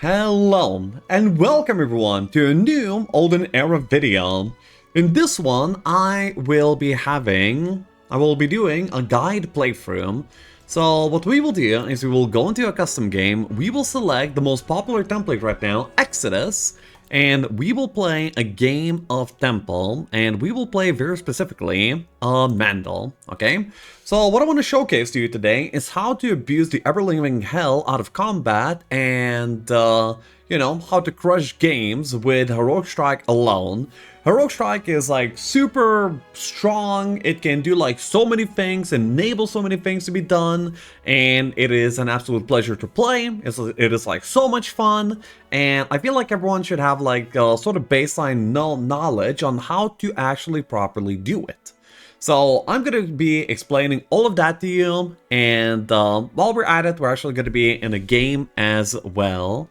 Hello, and welcome everyone to a new Olden Era video. In this one, I will be doing a guide playthrough. So what we will do is we will go into a custom game, we will select the most popular template right now, Exodus, and we will play a game of Temple, and we will play very specifically Mandal, okay? So what I want to showcase to you today is how to abuse the ever-living hell out of combat and, how to crush games with Heroic Strike alone. Heroic Strike is like super strong, it can do like so many things, enable so many things to be done, and it is an absolute pleasure to play. It is like so much fun, and I feel like everyone should have like sort of baseline knowledge on how to actually properly do it. So I'm going to be explaining all of that to you, and while we're at it, we're actually going to be in a game as well.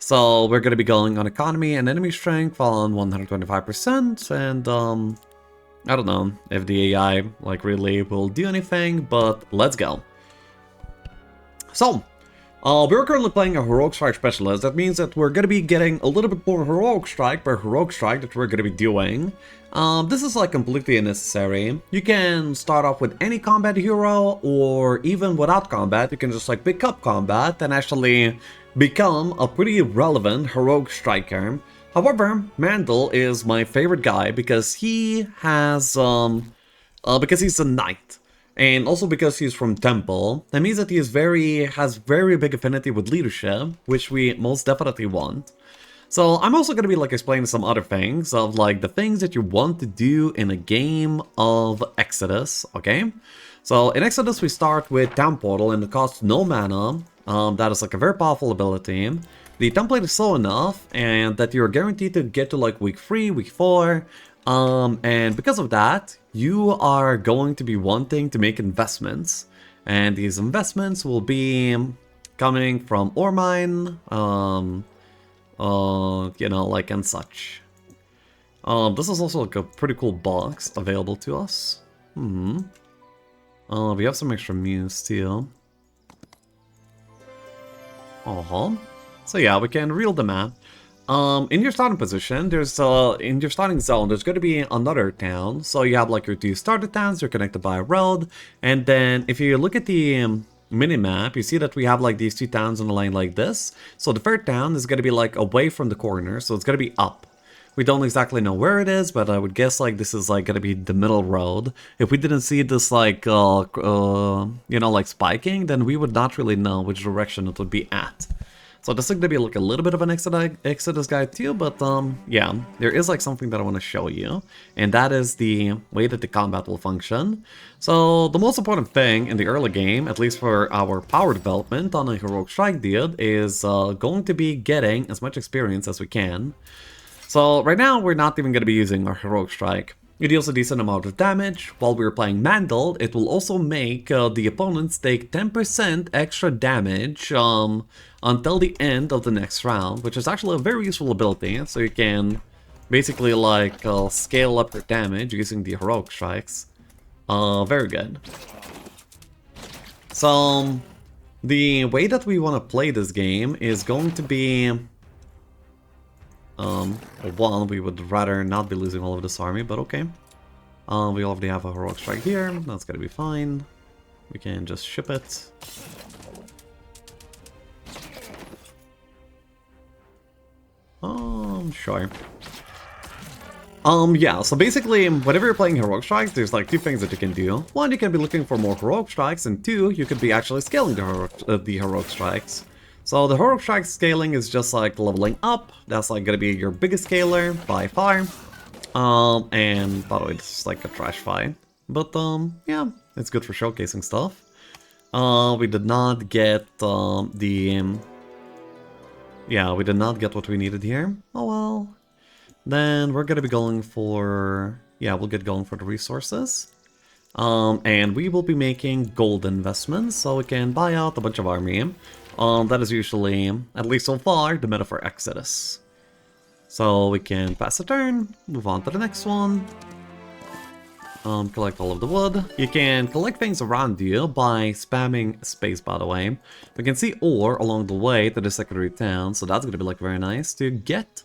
So we're going to be going on economy and enemy strength on 125%, and I don't know if the AI like really will do anything, but let's go. So, we're currently playing a Heroic Strike Specialist. That means that we're going to be getting a little bit more Heroic Strike per Heroic Strike that we're going to be doing. This is like completely unnecessary. You can start off with any combat hero, or even without combat, you can just like pick up combat and actually become a pretty relevant Heroic Striker. However, Mandal is my favorite guy because he has, because he's a knight. And also because he's from Temple. That means that he has very big affinity with leadership, which we most definitely want. So I'm also going to be like explaining some other things of like the things that you want to do in a game of Exodus, okay? So in Exodus we start with Town Portal and it costs no mana. That is like a very powerful ability. The template is slow enough and that you're guaranteed to get to like week 3, week 4. And because of that, you are going to be wanting to make investments. And these investments will be coming from ore mine, like and such. This is also like a pretty cool box available to us. We have some extra muse too. So yeah, we can reel the map. In your starting position, in your starting zone, there's going to be another town. So you have like your two starter towns, they're connected by a road. And then if you look at the mini-map, you see that we have like these two towns in a line like this. So the third town is going to be like away from the corner, so it's going to be up. We don't exactly know where it is, but I would guess like this is like going to be the middle road. If we didn't see this like, like spiking, then we would not really know which direction it would be at. So this is going to be like a little bit of an Exodus guide too, but yeah, there is like something that I want to show you, and that is the way that the combat will function. So the most important thing in the early game, at least for our power development on a Heroic Strike dude, is going to be getting as much experience as we can. So right now we're not even going to be using our Heroic Strike. It deals a decent amount of damage. While we're playing Mandal, it will also make the opponents take 10% extra damage until the end of the next round, which is actually a very useful ability, so you can basically like scale up your damage using the Heroic Strikes. Very good. So the way that we want to play this game is going to be... one, we would rather not be losing all of this army, but okay. We already have a Heroic Strike here, that's gonna be fine. We can just ship it. Sure. Yeah, so basically, whenever you're playing Heroic Strikes, there's like two things that you can do. One, you can be looking for more Heroic Strikes, and two, you could be actually scaling the Heroic Strikes. So the Heroic Strike scaling is just like leveling up. That's like gonna be your biggest scaler by far. And by the way, this is like a trash fight. But yeah, it's good for showcasing stuff. We did not get we did not get what we needed here. Oh well. Then we're gonna be going for... yeah, we'll get going for the resources. And we will be making gold investments, so we can buy out a bunch of army. That is usually, at least so far, the meta for Exodus. So we can pass a turn, move on to the next one. Collect all of the wood. You can collect things around you by spamming space, by the way. We can see ore along the way to the secondary town, so that's gonna be like very nice to get.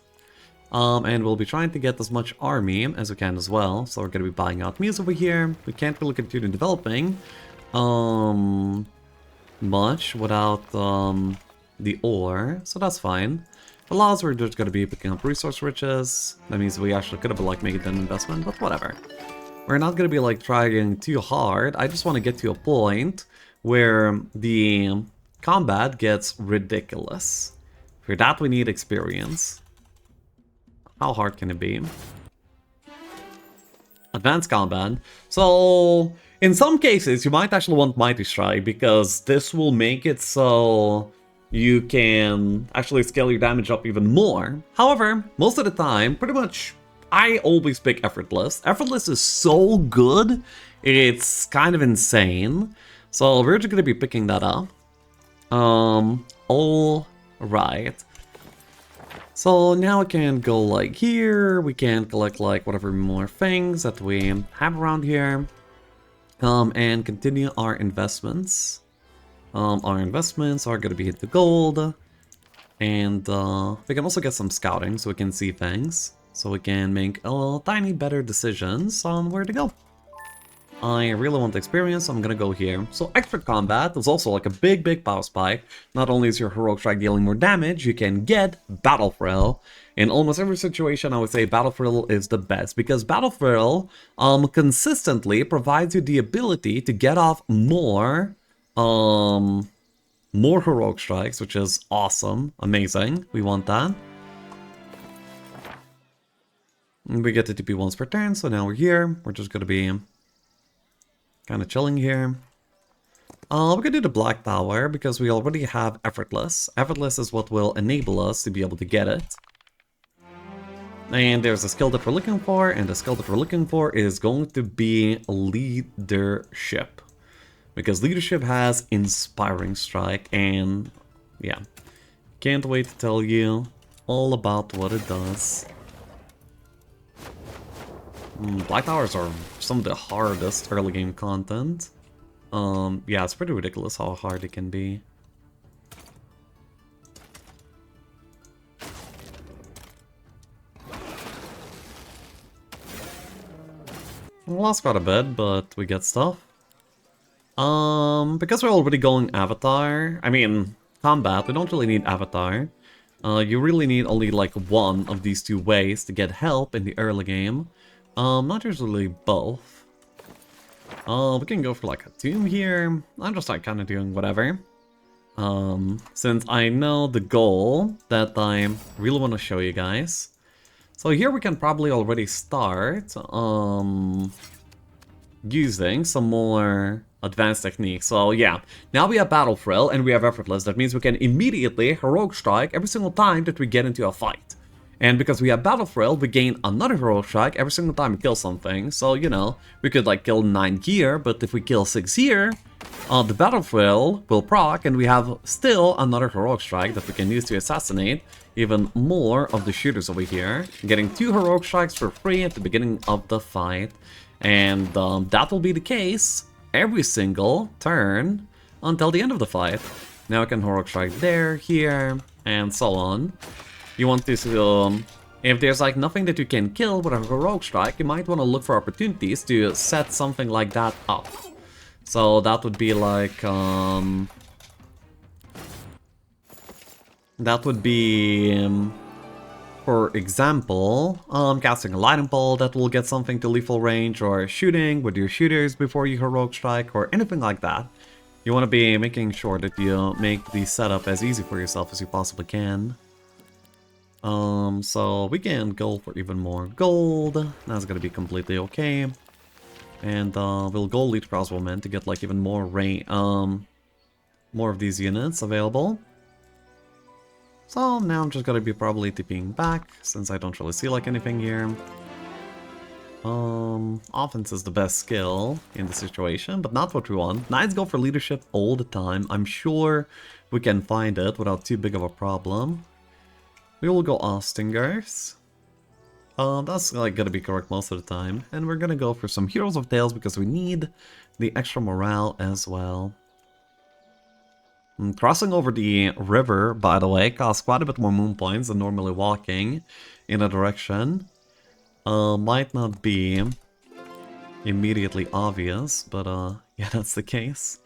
And we'll be trying to get as much army as we can as well. So we're gonna be buying out meals over here. We can't really continue developing much without the ore, so that's fine. For laws, we're just gonna be picking up resource riches. That means we actually could have like made an investment, but whatever. We're not gonna be like trying too hard. I just want to get to a point where the combat gets ridiculous. For that, we need experience. How hard can it be? Advanced combat. So, in some cases, you might actually want Mighty Strike because this will make it so you can actually scale your damage up even more. However, most of the time, pretty much, I always pick Effortless. Effortless is so good, it's kind of insane. So we're just going to be picking that up. All right. So now we can go like here, we can collect like whatever more things that we have around here. And continue our investments. Our investments are going to be the gold. And we can also get some scouting so we can see things. So we can make a tiny better decisions on where to go. I really want the experience, so I'm gonna go here. So extra combat is also like a big power spike. Not only is your heroic strike dealing more damage, you can get battle thrill. In almost every situation, I would say battle thrill is the best because battle thrill consistently provides you the ability to get off more heroic strikes, which is awesome, amazing. We want that. We get the TP once per turn, so now we're here. We're just gonna be kind of chilling here. We're gonna do the Black Tower because we already have Effortless. Effortless is what will enable us to be able to get it. And there's a skill that we're looking for, and the skill that we're looking for is going to be Leadership. Because Leadership has Inspiring Strike, and yeah. Can't wait to tell you all about what it does. Black Towers are some of the hardest early game content. Yeah, it's pretty ridiculous how hard it can be. We lost quite a bit, but we get stuff. Because we're already going Avatar, I mean, combat, we don't really need Avatar. You really need only like one of these two ways to get help in the early game. Not usually both. We can go for like a tomb here. I'm just like kind of doing whatever. Since I know the goal that I really want to show you guys. So here we can probably already start using some more advanced techniques. So yeah, now we have Battle Thrill and we have Effortless. That means we can immediately Heroic Strike every single time that we get into a fight. And because we have Battle Thrill, we gain another Heroic Strike every single time we kill something. So, you know, we could like kill 9 here, but if we kill 6 here, the Battle Thrill will proc, and we have still another Heroic Strike that we can use to assassinate even more of the shooters over here. Getting 2 Heroic Strikes for free at the beginning of the fight. And that will be the case every single turn until the end of the fight. Now I can Heroic Strike there, here, and so on. You want to, if there's like nothing that you can kill with a Heroic Strike, you might want to look for opportunities to set something like that up. So that would be like, that would be, for example, casting a Lightning Bolt that will get something to lethal range, or shooting with your shooters before you Heroic Strike, or anything like that. You want to be making sure that you make the setup as easy for yourself as you possibly can. So we can go for even more gold. That's gonna be completely okay. And we'll go Lead Crossbowmen to get like even more more of these units available. So now I'm just gonna be probably TPing back since I don't really see like anything here. Offense is the best skill in the situation, but not what we want. Knights go for leadership all the time. I'm sure we can find it without too big of a problem. We will go Ostingers. That's like gonna be correct most of the time. And we're gonna go for some Heroes of Tales because we need the extra morale as well. Crossing over the river, by the way, costs quite a bit more moon points than normally walking in a direction. Might not be immediately obvious, but yeah, that's the case.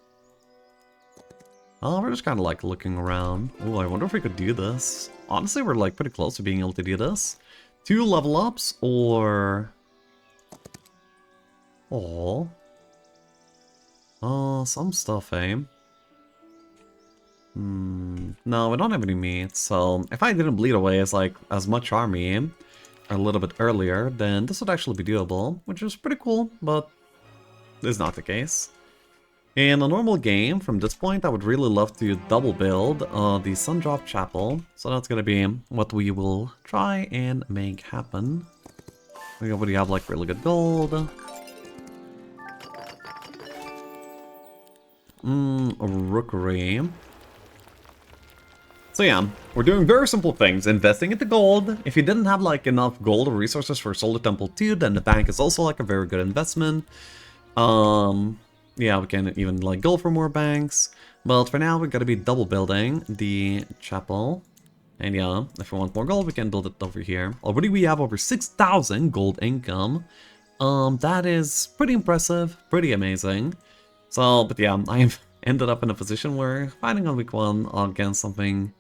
We're just kind of like looking around. Ooh, I wonder if we could do this. Honestly, we're like pretty close to being able to do this. 2 level ups or... Oh. Some stuff, eh? No, we don't have any meat, so if I didn't bleed away as much army a little bit earlier, then this would actually be doable, which is pretty cool, but it's not the case. In a normal game, from this point, I would really love to double build the Sundrop Chapel, so that's gonna be what we will try and make happen. We already have like really good gold. Rookery. So yeah, we're doing very simple things, investing into gold. If you didn't have like enough gold or resources for Solar Temple 2, then the bank is also like a very good investment. Yeah, we can even like go for more banks. But for now, we're gonna be double building the chapel. And yeah, if we want more gold, we can build it over here. Already we have over 6,000 gold income. That is pretty impressive, pretty amazing. So, but yeah, I've ended up in a position where fighting on week 1 against something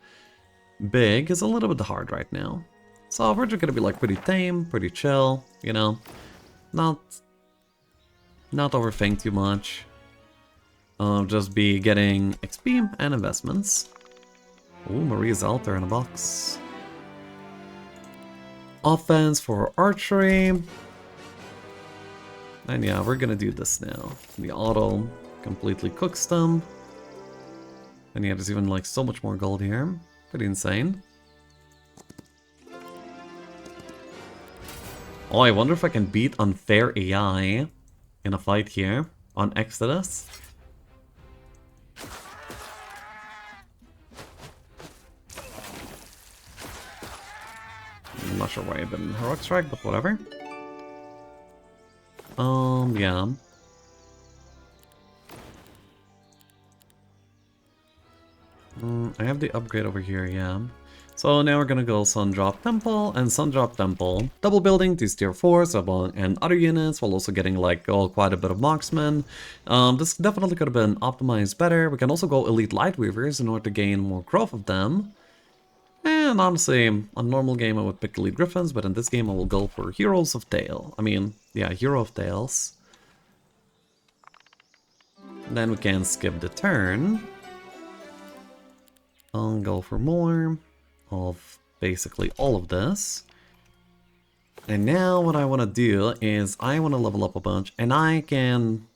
big is a little bit hard right now. So we're just gonna be like pretty tame, pretty chill, you know, not overthink too much. Just be getting XP and investments. Ooh, Maria's altar in a box. Offense for archery. And yeah, we're gonna do this now. The auto completely cooks them. And yeah, there's even like so much more gold here. Pretty insane. Oh, I wonder if I can beat Unfair AI in a fight here on Exodus. I'm not sure why I didn't Heroic Strike, but whatever. Yeah. I have the upgrade over here, yeah. So now we're gonna go Sundrop Temple and Sundrop Temple. Double building these tier 4s and other units while also getting like quite a bit of marksmen. This definitely could have been optimized better. We can also go Elite Lightweavers in order to gain more growth of them. And honestly, on normal game I would pick Elite Griffins, but in this game I will go for Heroes of Tale. I mean, yeah, Hero of Tales. Then we can skip the turn. I'll go for more of basically all of this. And now what I want to do is I want to level up a bunch, and I can...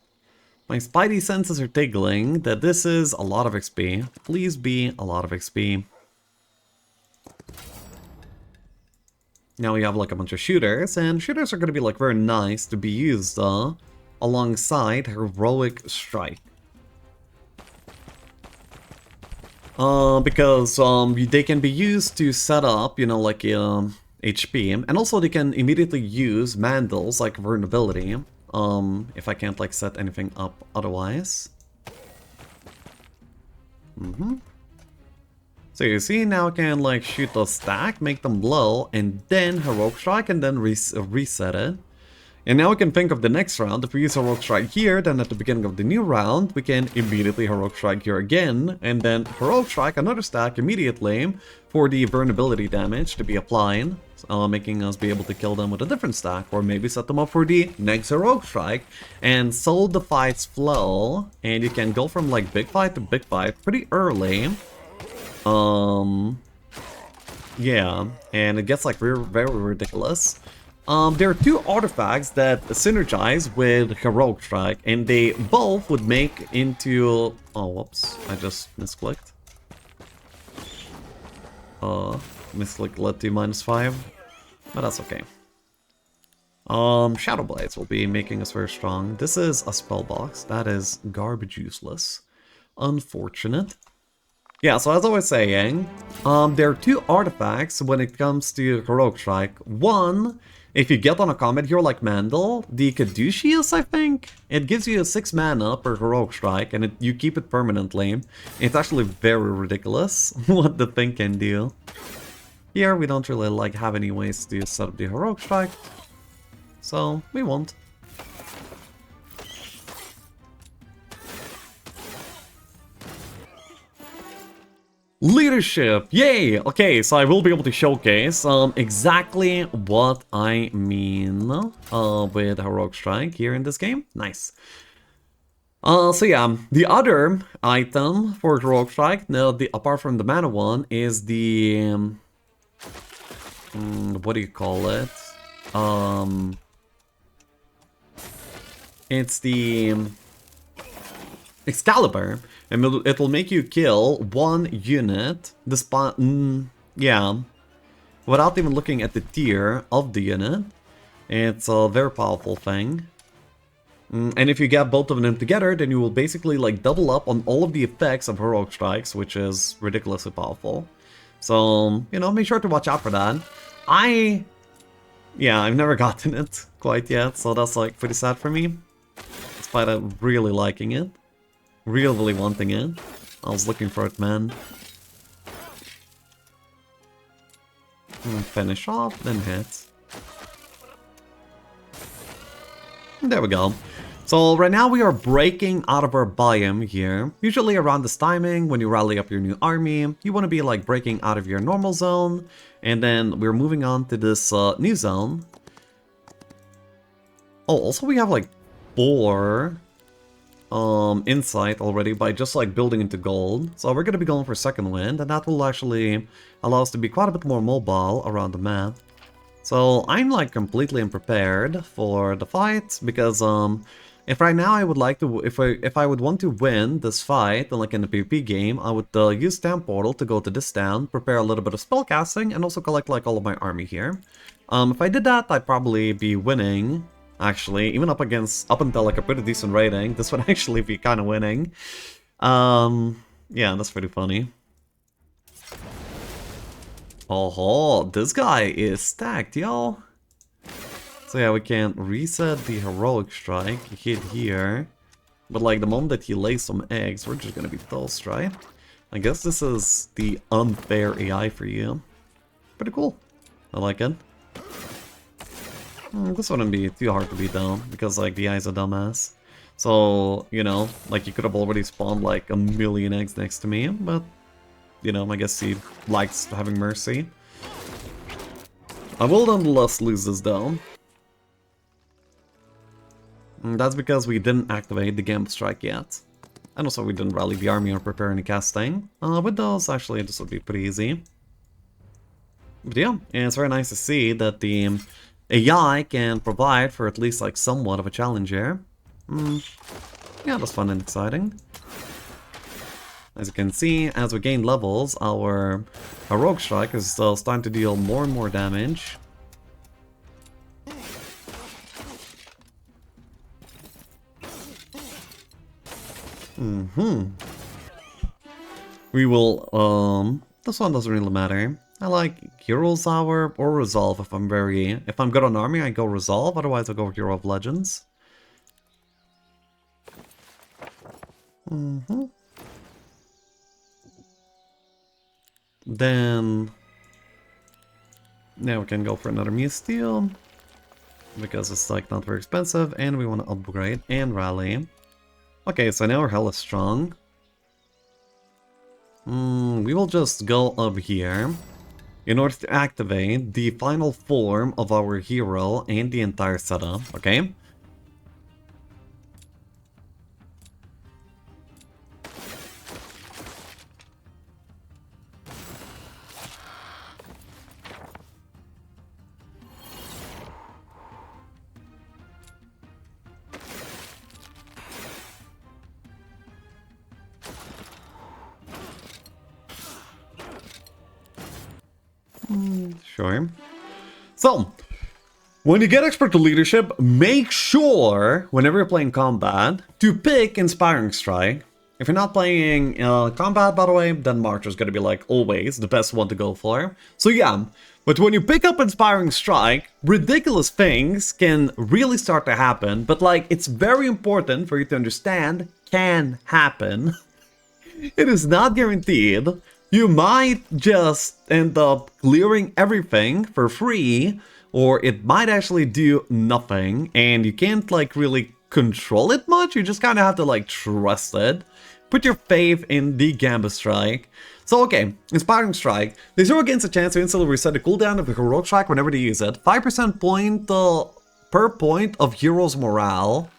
My spidey senses are tingling that this is a lot of XP. Please be a lot of XP. Now we have like a bunch of shooters, and shooters are going to be like very nice to be used alongside Heroic Strike. Because they can be used to set up, you know, like HP, and also they can immediately use Mandals like vulnerability, if I can't like set anything up otherwise. So you see, now I can like shoot the stack, make them blow, and then Heroic Strike, and then reset it. And now we can think of the next round. If we use Heroic Strike here, then at the beginning of the new round, we can immediately Heroic Strike here again, and then Heroic Strike another stack immediately for the vulnerability damage to be applied, making us be able to kill them with a different stack, or maybe set them up for the next Heroic Strike, and so the fights flow, and you can go from like big fight to big fight pretty early. Yeah, and it gets like very ridiculous. There are 2 artifacts that synergize with Heroic Strike, and they both would make into... Oh, whoops, I just misclicked. Misclick led to -5, but that's okay. Shadow Blades will be making us very strong. This is a spell box. That is garbage useless. Unfortunate. Yeah, so as I was saying, there are 2 artifacts when it comes to Heroic Strike. One if you get on a combat hero like Mandel, the Caduceus, I think, it gives you a 6 mana per Heroic Strike, and you keep it permanently. It's actually very ridiculous what the thing can do. Here, we don't really like have any ways to set up the Heroic Strike, so we won't. Leadership! Yay! Okay, so I will be able to showcase exactly what I mean with Heroic Strike here in this game. Nice. So yeah, the other item for Heroic Strike, apart from the mana one, is the... what do you call it? It's the... Excalibur. And it will make you kill one unit, despite, yeah, without even looking at the tier of the unit. It's a very powerful thing. And if you get both of them together, then you will basically like double up on all of the effects of Heroic Strikes, which is ridiculously powerful. So, you know, make sure to watch out for that. Yeah, I've never gotten it quite yet, so that's like pretty sad for me. Despite really liking it. Really wanting it. I was looking for it, man. Finish off, then hit. There we go. So right now we are breaking out of our biome here. Usually around this timing, when you rally up your new army, you want to be like breaking out of your normal zone. And then we're moving on to this new zone. Oh, also we have like 4... insight already by just like building into gold. So we're going to be going for second wind, and that will actually allow us to be quite a bit more mobile around the map. So I'm like completely unprepared for the fight, because if right now I would like to, if I would want to win this fight, like in the PvP game, I would use Town Portal to go to this town, prepare a little bit of spellcasting, and also collect like all of my army here. If I did that, I'd probably be winning. Actually, even up until like a pretty decent rating, this would actually be kind of winning. Yeah, that's pretty funny. Oh, this guy is stacked, yo. So yeah, we can reset the Heroic Strike, hit here. But like the moment that he lays some eggs, we're just gonna be toast, right? I guess this is the unfair AI for you. Pretty cool. I like it. This wouldn't be too hard to beat though, because like the AI's a dumbass. So, you know, like you could have already spawned like a million eggs next to me, but, you know, I guess he likes having mercy. I will nonetheless lose this though. That's because we didn't activate the Gambit Strike yet. And also we didn't rally the army or prepare any casting. With those, actually, this would be pretty easy. But yeah, it's very nice to see that the AI can provide for at least like somewhat of a challenge here. Yeah, that's fun and exciting. As you can see, as we gain levels, our Heroic Strike is starting to deal more and more damage. We will, this one doesn't really matter. I like Hero's Hour or Resolve if I'm good on army, I go Resolve, otherwise I go Hero of Legends. Then, now we can go for another Muse Steel, because it's like not very expensive, and we want to upgrade and rally. Okay, so now we're hella strong. We will just go up here in order to activate the final form of our hero and the entire setup, okay? Sure. So, when you get expert to leadership, make sure, whenever you're playing combat, to pick Inspiring Strike. If you're not playing combat, by the way, then March is gonna be like always the best one to go for. So yeah, but when you pick up Inspiring Strike, ridiculous things can really start to happen, but like it's very important for you to understand can happen. It is not guaranteed. You might just end up clearing everything for free, or it might actually do nothing, and you can't like really control it much. You just kind of have to like trust it. Put your faith in the Gambit Strike. So okay, Inspiring Strike. The zero gains a chance to instantly reset the cooldown of the Heroic Strike whenever they use it. 5% point per point of hero's morale.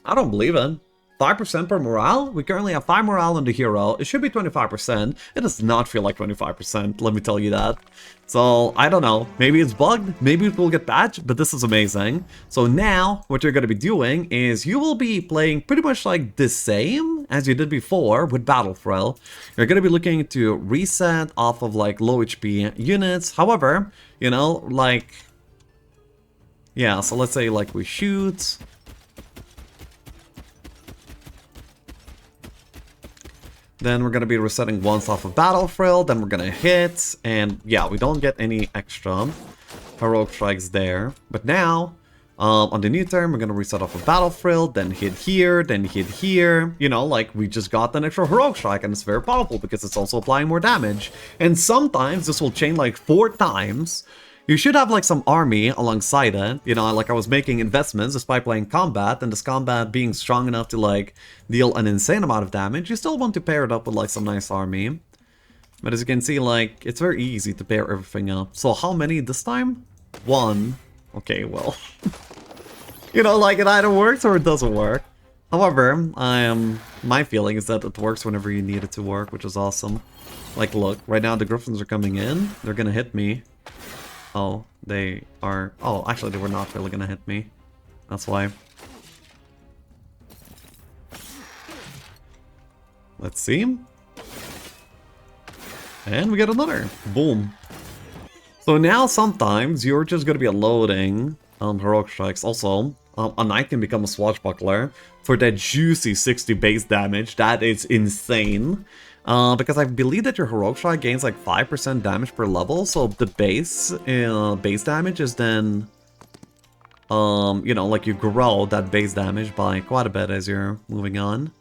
I don't believe it. 5% per morale? We currently have 5 morale on the hero. It should be 25%. It does not feel like 25%, let me tell you that. So, I don't know. Maybe it's bugged, maybe it will get patched, but this is amazing. So now, what you're going to be doing is you will be playing pretty much like the same as you did before with Battle Thrill. You're going to be looking to reset off of like low HP units. However, you know, like... yeah, so let's say like we shoot... then we're going to be resetting once off of Battle Thrill, then we're going to hit, and yeah, we don't get any extra Heroic Strikes there. But now, on the new turn, we're going to reset off of Battle Thrill, then hit here, you know, like we just got an extra Heroic Strike, and it's very powerful because it's also applying more damage. And sometimes this will chain like 4 times. You should have like some army alongside it, you know, like I was making investments despite playing combat, and this combat being strong enough to like deal an insane amount of damage. You still want to pair it up with like some nice army. But as you can see, like, it's very easy to pair everything up. So how many this time? 1. Okay, well, you know, like it either works or it doesn't work. However, my feeling is that it works whenever you need it to work, which is awesome. Like, look, right now the Griffins are coming in, they're gonna hit me. Oh, they are... oh, actually, they were not really gonna hit me. That's why. Let's see. And we get another. Boom. So now sometimes you're just gonna be loading Heroic Strikes. Also, a knight can become a swashbuckler for that juicy 60 base damage. That is insane. Because I believe that your Heroic Strike gains like 5% damage per level, so the base damage is then, you know, like you grow that base damage by quite a bit as you're moving on.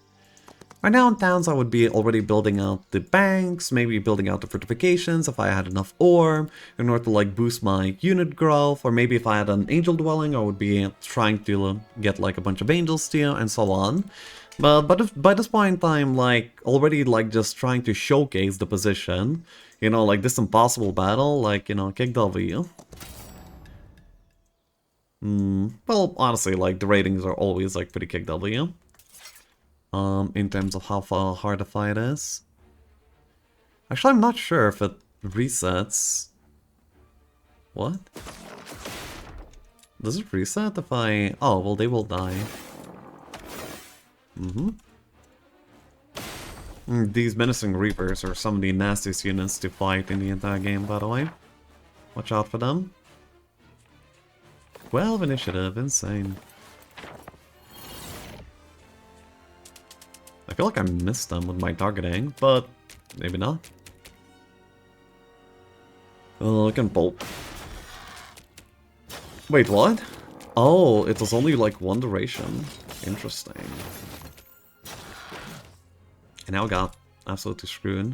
Right now in towns I would be already building out the banks, maybe building out the fortifications if I had enough ore, in order to like boost my unit growth, or maybe if I had an angel dwelling I would be trying to get like a bunch of angels still, and so on. But by this point I'm like already like just trying to showcase the position, you know, like this impossible battle, like, you know, kick W. Well, honestly, like the ratings are always like pretty kick W. In terms of how hard the fight is. Actually, I'm not sure if it resets. What? Does it reset if I... oh, well, they will die. These Menacing Reapers are some of the nastiest units to fight in the entire game, by the way. Watch out for them. 12 initiative, insane. I feel like I missed them with my targeting, but maybe not. Oh, I can bolt. Wait, what? Oh, it was only like 1 duration. Interesting. And now I got absolutely screwed.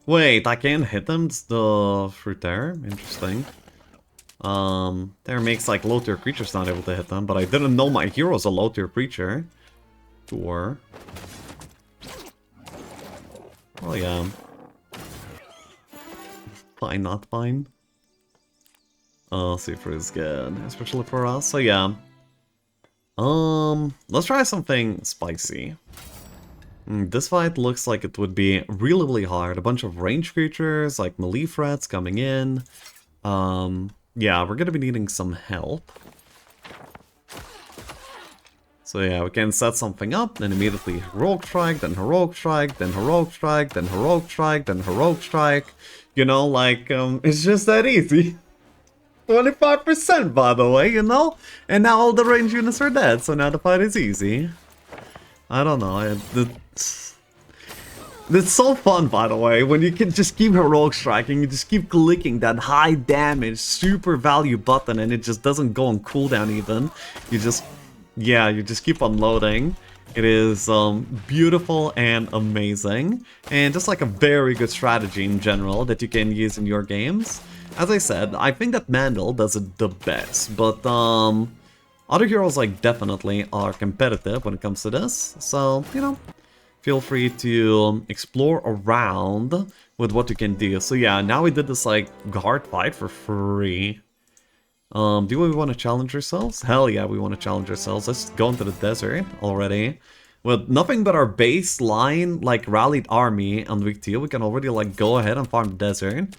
Wait, I can't hit them through there? Interesting. There makes like low tier creatures not able to hit them, but I didn't know my hero's a low tier creature. Sure. Oh yeah. Fine, not fine. Oh, Super is good, especially for us, so yeah. Let's try something spicy. This fight looks like it would be really, really hard. A bunch of range creatures, like melee threats coming in. Yeah, we're gonna be needing some help. So yeah, we can set something up, then immediately Heroic Strike, then Heroic Strike, then Heroic Strike, then Heroic Strike, then Heroic Strike. You know, like, it's just that easy. 25% by the way, you know? And now all the range units are dead, so now the fight is easy. I don't know, it's so fun, by the way, when you can just keep heroic striking, you just keep clicking that high damage, super value button, and it just doesn't go on cooldown even. You just, yeah, you just keep unloading. It is beautiful and amazing, and just like a very good strategy in general that you can use in your games. As I said, I think that Mandel does it the best, but other heroes like definitely are competitive when it comes to this, so, you know, feel free to explore around with what you can do. So yeah, now we did this like hard fight for free. Do we want to challenge ourselves? Hell yeah, we want to challenge ourselves. Let's go into the desert already. With nothing but our baseline, like, rallied army on week 2, we can already, like, go ahead and farm the desert.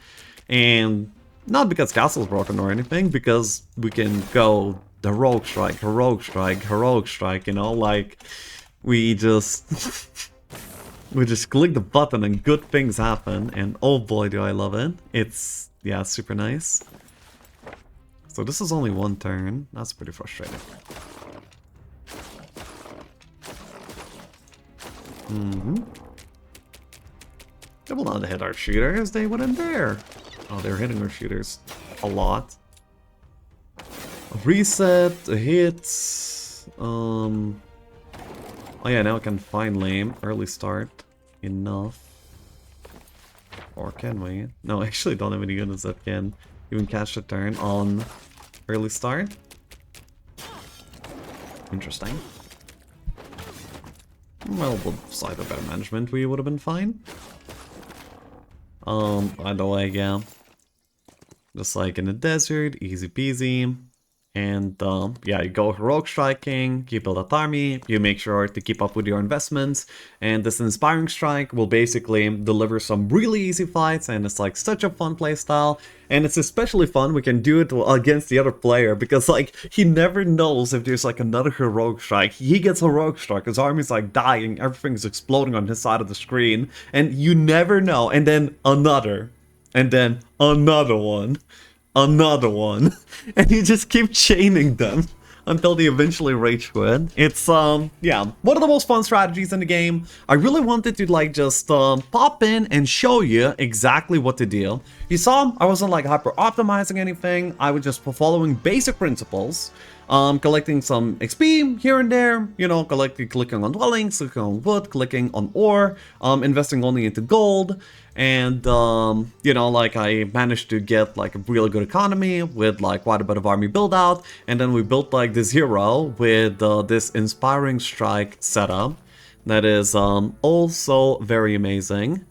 And not because castle's broken or anything, because we can go the heroic strike, heroic strike, heroic strike, you know, like, we just... we just click the button and good things happen, and oh boy do I love it. It's, yeah, super nice. So this is only one turn. That's pretty frustrating. They will not hit our shooters, they wouldn't dare. Oh, they're hitting our shooters a lot. A reset, a hit. Oh yeah, now I can finally early start enough. Or can we? No, I actually don't have any units that can even catch the turn on early start. Interesting. Well, with side of better management, we would have been fine. Either way, yeah. Just like in the desert, easy peasy. And yeah, you go heroic striking, you build that army, you make sure to keep up with your investments, and this inspiring strike will basically deliver some really easy fights, and it's like such a fun playstyle. And it's especially fun, we can do it against the other player, because like, he never knows if there's like another heroic strike. He gets heroic strike, his army's like dying, everything's exploding on his side of the screen, and you never know, and then another, and then another one. Another one, and you just keep chaining them until they eventually rage quit. It's, yeah, one of the most fun strategies in the game. I really wanted to, like, just pop in and show you exactly what to do. You saw, I wasn't, like, hyper-optimizing anything. I was just following basic principles. Collecting some XP here and there, you know, clicking on dwellings, clicking on wood, clicking on ore, investing only into gold, and, you know, like, I managed to get, like, a really good economy with, like, quite a bit of army build out, and then we built, like, this hero with this Inspiring Strike setup that is also very amazing,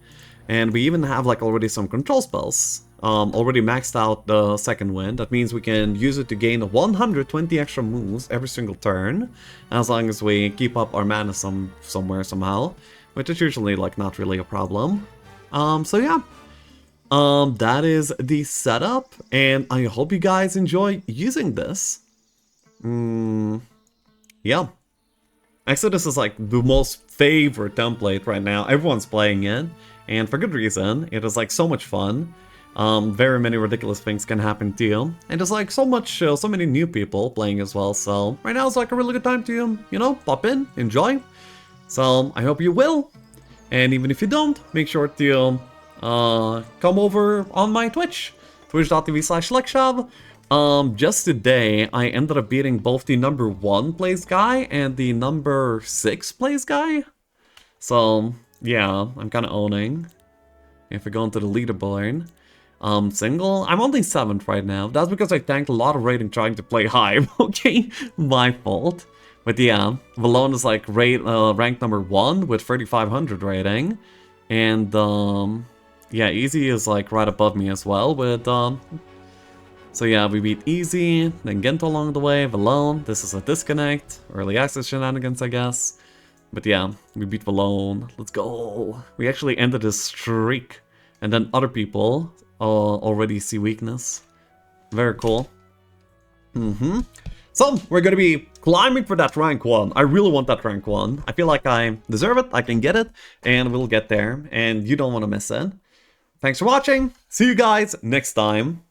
and we even have, like, already some control spells. Already maxed out the second wind. That means we can use it to gain 120 extra moves every single turn, as long as we keep up our mana somewhere somehow, which is usually like not really a problem. So yeah, that is the setup, and I hope you guys enjoy using this. Yeah. Exodus is like the most favorite template right now. Everyone's playing it, and for good reason. It is like so much fun. Very many ridiculous things can happen to you, and there's like so many new people playing as well, so right now it's like a really good time to, you know, pop in, enjoy. So I hope you will, and even if you don't, make sure to come over on my Twitch, twitch.tv/Lekshov. Just today, I ended up beating both the number 1 plays guy and the number 6 plays guy, so yeah, I'm kind of owning. If we go into the leaderboard. Single, I'm only 7th right now. That's because I tanked a lot of rating trying to play high. Okay, my fault. But yeah, Valone is like ranked number 1 with 3500 rating. And yeah, Easy is like right above me as well with so yeah, we beat Easy, then Gento along the way, Valone. This is a disconnect, early access shenanigans, I guess. But yeah, we beat Valone. Let's go. We actually ended this streak. And then other people already see weakness. Very cool. So, we're going to be climbing for that rank 1. I really want that rank 1. I feel like I deserve it, I can get it, and we'll get there, and you don't want to miss it. Thanks for watching, see you guys next time.